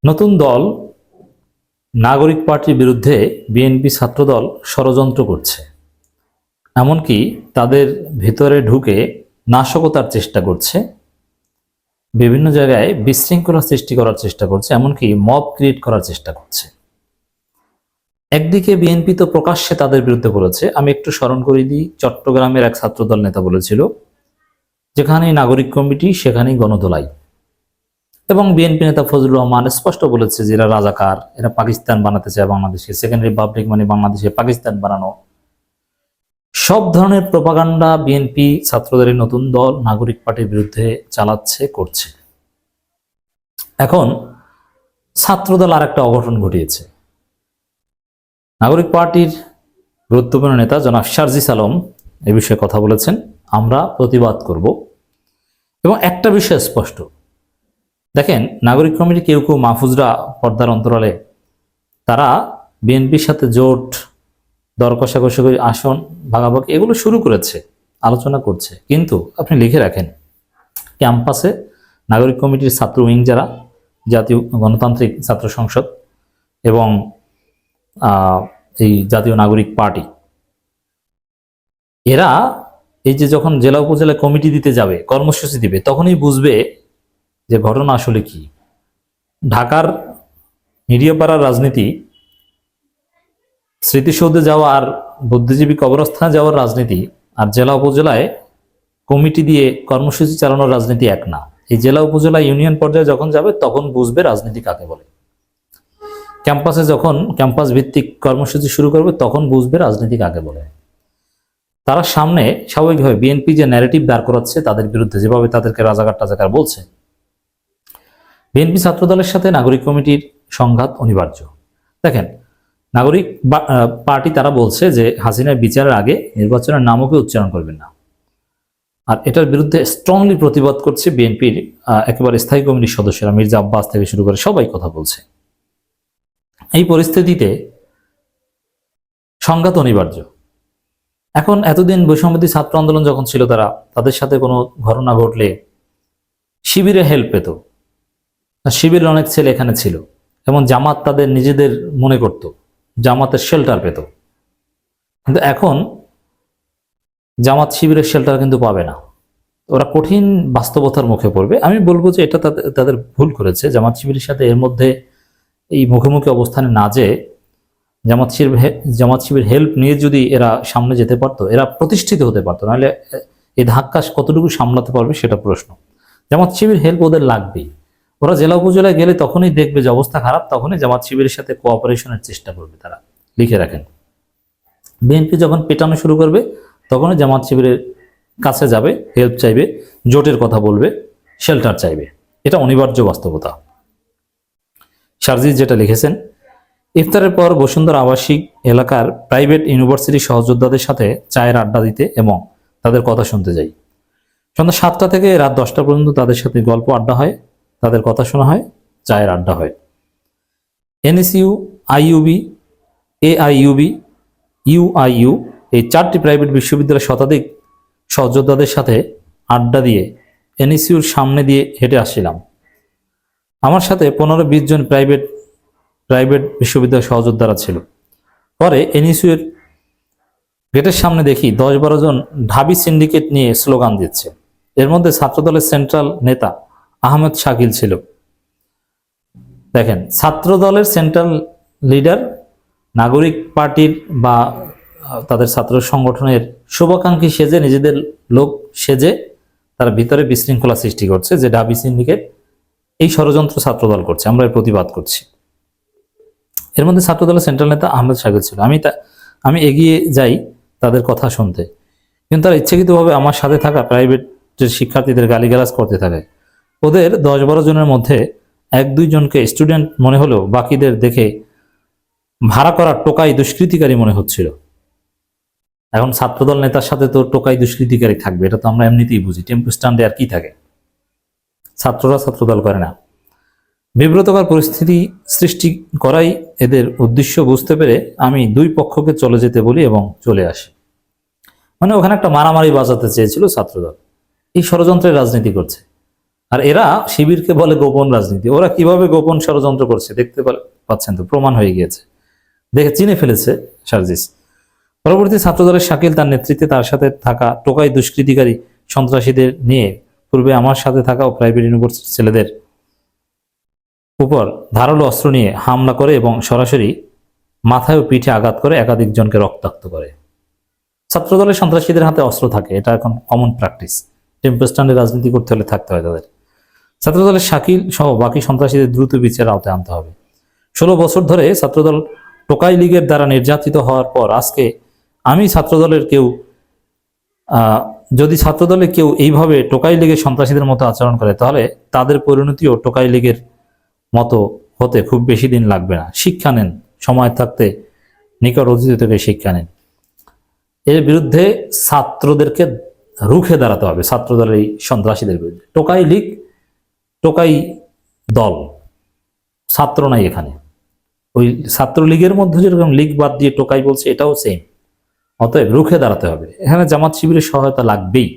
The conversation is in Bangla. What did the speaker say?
নতুন দল নাগরিক পার্টির বিরুদ্ধে বিএনপি ছাত্রদল ষড়যন্ত্র করছে, এমনকি তাদের ভিতরে ঢুকে নাশকতার চেষ্টা করছে, বিভিন্ন জায়গায় বিশৃঙ্খলা সৃষ্টি করার চেষ্টা করছে, এমনকি মব ক্রিয়েট করার চেষ্টা করছে। একদিকে বিএনপি তো প্রকাশ্যে তাদের বিরুদ্ধে বলেছে। আমি একটু স্মরণ করে দিই, চট্টগ্রামের এক ছাত্রদল নেতা বলেছিল, যেখানেই নাগরিক কমিটি সেখানেই গণধোলাই। এবং বিএনপি নেতা ফজলুর রহমান স্পষ্ট বলেছে যে এরা রাজাকার, এরা পাকিস্তান বানাতে চায় বাংলাদেশকে, সেকেন্ড রিপাবলিক মানে বাংলাদেশে পাকিস্তান বানানো। সব ধরনের প্রোপাগান্ডা বিএনপি ছাত্রদের নতুন দল নাগরিক পার্টির বিরুদ্ধে চালাচ্ছে, করছে। এখন ছাত্রদল আর একটা অঘটন ঘটিয়েছে। নাগরিক পার্টির গুরুত্বপূর্ণ নেতা জনাব শারজিস আলম এ বিষয়ে কথা বলেছেন, আমরা প্রতিবাদ করব। এবং একটা বিষয় স্পষ্ট, দেখেন, নাগরিক কমিটি কেউ কেউ মাহফুজরা পর্দার অন্তরালে তারা বিএনপির সাথে জোট, দর কষাকষি, আসন ভাগাভাগি এগুলো শুরু করেছে, আলোচনা করছে। কিন্তু আপনি লিখে রাখেন, ক্যাম্পাসে নাগরিক কমিটির ছাত্র উইং, যারা জাতীয় গণতান্ত্রিক ছাত্র সংসদ এবং এই জাতীয় নাগরিক পার্টি, এরা এই যে যখন জেলা উপজেলা কমিটি দিতে যাবে, কর্মসূচি দিবে, তখনই বুঝবে যে ঘটনা আসলে কি। ঢাকার মিডিয়াপাড়ার রাজনীতি, স্মৃতিসৌধে যাওয়া আর বুদ্ধিজীবী কবরস্থানে যাওয়ার রাজনীতি, আর জেলা উপজেলায় কমিটি দিয়ে কর্মসূচি চালানোর রাজনীতি এক না। এই জেলা উপজেলা ইউনিয়ন পর্যায়ে যখন যাবে তখন বুঝবে রাজনীতি কাকে বলে। ক্যাম্পাসে যখন ক্যাম্পাস ভিত্তিক কর্মসূচি শুরু করবে তখন বুঝবে রাজনীতি কাকে বলে। তারা সামনে স্বাভাবিকভাবে বিএনপি যে ন্যারেটিভ দাঁড় করাচ্ছে তাদের বিরুদ্ধে, যেভাবে তাদেরকে রাজাকার টাজাকার বলছে, বিএনপি ছাত্রদলের সাথে নাগরিক কমিটির সংঘাত অনিবার্য। দেখেন, নাগরিক পার্টি তারা বলছে যে হাসিনার বিচারের আগে নির্বাচনের নামকে উচ্চারণ করবেন না, আর এটার বিরুদ্ধে স্ট্রংলি প্রতিবাদ করছে বিএনপির একেবারে স্থায়ী কমিটির সদস্যরা, মির্জা আব্বাস থেকে শুরু করে সবাই কথা বলছে। এই পরিস্থিতিতে সংঘাত অনিবার্য। এখন এতদিন বৈষম্যবিরোধী ছাত্র আন্দোলন যখন ছিল, তাদের সাথে কোনো ঘটনা ঘটলে শিবিরে হেল্প পেত। শিবিরের অনেক ছেলে এখানে ছিল এবং জামাত তাদের নিজেদের মনে করত, জামাতের শেল্টার পেত। কিন্তু এখন জামাত শিবিরের শেল্টার কিন্তু পাবে না, ওরা কঠিন বাস্তবতার মুখে পড়বে। আমি বলবো যে এটা তাদের ভুল করেছে। জামাত শিবিরের সাথে এর মধ্যে এই মুখোমুখি অবস্থানে না যেয়ে জামাত শিবির হেল্প নিয়ে যদি এরা সামনে যেতে পারতো, এরা প্রতিষ্ঠিত হতে পারতো। নাহলে এই ধাক্কা কতটুকু সামলাতে পারবে সেটা প্রশ্ন। জামাত শিবির হেল্প ওদের লাগবেই। ওরা জেলা উপজেলায় গেলে তখনই দেখবে যে অবস্থা খারাপ, তখনই জামাত শিবিরের সাথে কোঅপারেশনের চেষ্টা করবে তারা। লিখে রাখেন, বিএনপি যখন পেটানো শুরু করবে তখনই জামাত শিবিরের কাছে যাবে, হেল্প চাইবে, জোটের কথা বলবে, শেল্টার চাইবে। এটা অনিবার্য বাস্তবতা। শারজিজ যেটা লিখেছেন, ইফতারের পর বসুন্ধরা আবাসিক এলাকার প্রাইভেট ইউনিভার্সিটি সহযোদ্ধাদের সাথে চায়ের আড্ডা দিতে এবং তাদের কথা শুনতে যাই। সন্ধ্যা 7টা থেকে রাত 10টা পর্যন্ত তাদের সাথে গল্প আড্ডা হয়, তাদের কথা শোনা হয়, চায়ের আড্ডা হয়। এনএসইউ, আইইউবি, এআইইউবি, ইউআইইউ এই 4টি প্রাইভেট বিশ্ববিদ্যালয়ের শতাধিক সহযোদ্ধাদের সাথে আড্ডা দিয়ে এনএসইউর সামনে দিয়ে হেঁটে আসছিলাম। আমার সাথে 15-20 জন প্রাইভেট বিশ্ববিদ্যালয় সহযোদ্ধারা ছিল। পরে এনএসইউর গেটের সামনে দেখি 10-12 জন ঢাবি সিন্ডিকেট নিয়ে স্লোগান দিচ্ছে। এর মধ্যে ছাত্রদলের সেন্ট্রাল নেতা আহমেদ শাকিল ছিল। দেখেন, ছাত্রদলের সেন্ট্রাল লিডার নাগরিক পার্টির বা তাদের ছাত্র সংগঠনের শুভাকাঙ্ক্ষী সেজে, নিজেদের লোক সেজে তারা ভিতরে বিশৃঙ্খলা সৃষ্টি করছে, যে ঢাবি সিন্ডিকেট এই ষড়যন্ত্র ছাত্রদল করছে, আমরা প্রতিবাদ করছি। এর মধ্যে ছাত্রদলের সেন্ট্রাল নেতা আহমেদ শাকিল ছিল। আমি এগিয়ে যাই তাদের কথা শুনতে, কিন্তু তারা ইচ্ছাকৃতভাবে আমার সাথে থাকা প্রাইভেটের শিক্ষার্থীদের গালিগালাজ করতে থাকে। ওদের 10-12 জনের মধ্যে 1-2 জনকে স্টুডেন্ট মনে হলেও বাকিদের দেখে ভাড়া করা টোকাই দুষ্কৃতিকারী মনে হচ্ছিল। এখন ছাত্রদল নেতার সাথে তো টোকাই দুষ্কৃতিকারী থাকবে, এটা তো আমরা এমনিতেই বুঝি। টেম্পো স্ট্যান্ডে আর কি থাকে? ছাত্ররা ছাত্রদল করে না। বিব্রতকর পরিস্থিতি সৃষ্টি করাই এদের উদ্দেশ্য বুঝতে পেরে আমি 2 পক্ষকে চলে যেতে বলি এবং চলে আসি। মানে ওখানে একটা মারামারি বাজাতে চেয়েছিল ছাত্রদল, এই ষড়যন্ত্রের রাজনীতি করছে। আর এরা শিবিরকে বলে গোপন রাজনীতি। ওরা কিভাবে গোপন ষড়যন্ত্র করছে দেখতে পাচ্ছেন তো, প্রমাণ হয়ে গিয়েছে, দেখে চিনে ফেলেছে সার্জিস। পরবর্তী ছাত্রদলের শাকিল তার নেতৃত্বে তার সাথে থাকা টোকাই দুষ্কৃতিকারী সন্ত্রাসীদের নিয়ে পূর্বে আমার সাথে থাকা ও প্রাইভেট ইউনিভার্সিটির ছেলেদের উপর ধারালো অস্ত্র নিয়ে হামলা করে এবং সরাসরি মাথায় ও পিঠে আঘাত করে একাধিক জনকে রক্তাক্ত করে। ছাত্রদলের সন্ত্রাসীদের হাতে অস্ত্র থাকে, এটা এখন কমন প্র্যাকটিস। টেম্পেস্টানের রাজনীতি করতে হলে থাকতে হয় তাদের। ছাত্রদলের শাকিল সহ বাকি সন্ত্রাসীদের দ্রুত বিচারের আওতায় আনতে হবে। 16 বছর ধরে ছাত্রদল টোকাই লীগের দ্বারা নির্যাতিত হওয়ার পর আজকে আমি ছাত্রদলের কেউ যদি ছাত্রদলে কেউ এইভাবে টোকাই লীগের সন্ত্রাসীদের মতো আচরণ করে, তাহলে তাদের পরিণতিও টোকাই লীগের মতো হতে খুব বেশি দিন লাগবে না। শিক্ষা নেন, সময় থাকতে নিকট অতীত থেকে শিক্ষা নেন। এর বিরুদ্ধে ছাত্রদেরকে রুখে দাঁড়াতে হবে, ছাত্রদলের এই সন্ত্রাসীদের বিরুদ্ধে। টোকাই লীগ, টোকাই দল, ছাত্র নাই এখানে। ওই ছাত্রলীগের মধ্যে যেরকম লীগ বাদ দিয়ে টোকাই বলছে, এটাও সেম। অতএব রুখে দাঁড়াতে হবে। এখানে জামাত শিবিরের সহায়তা লাগবেই।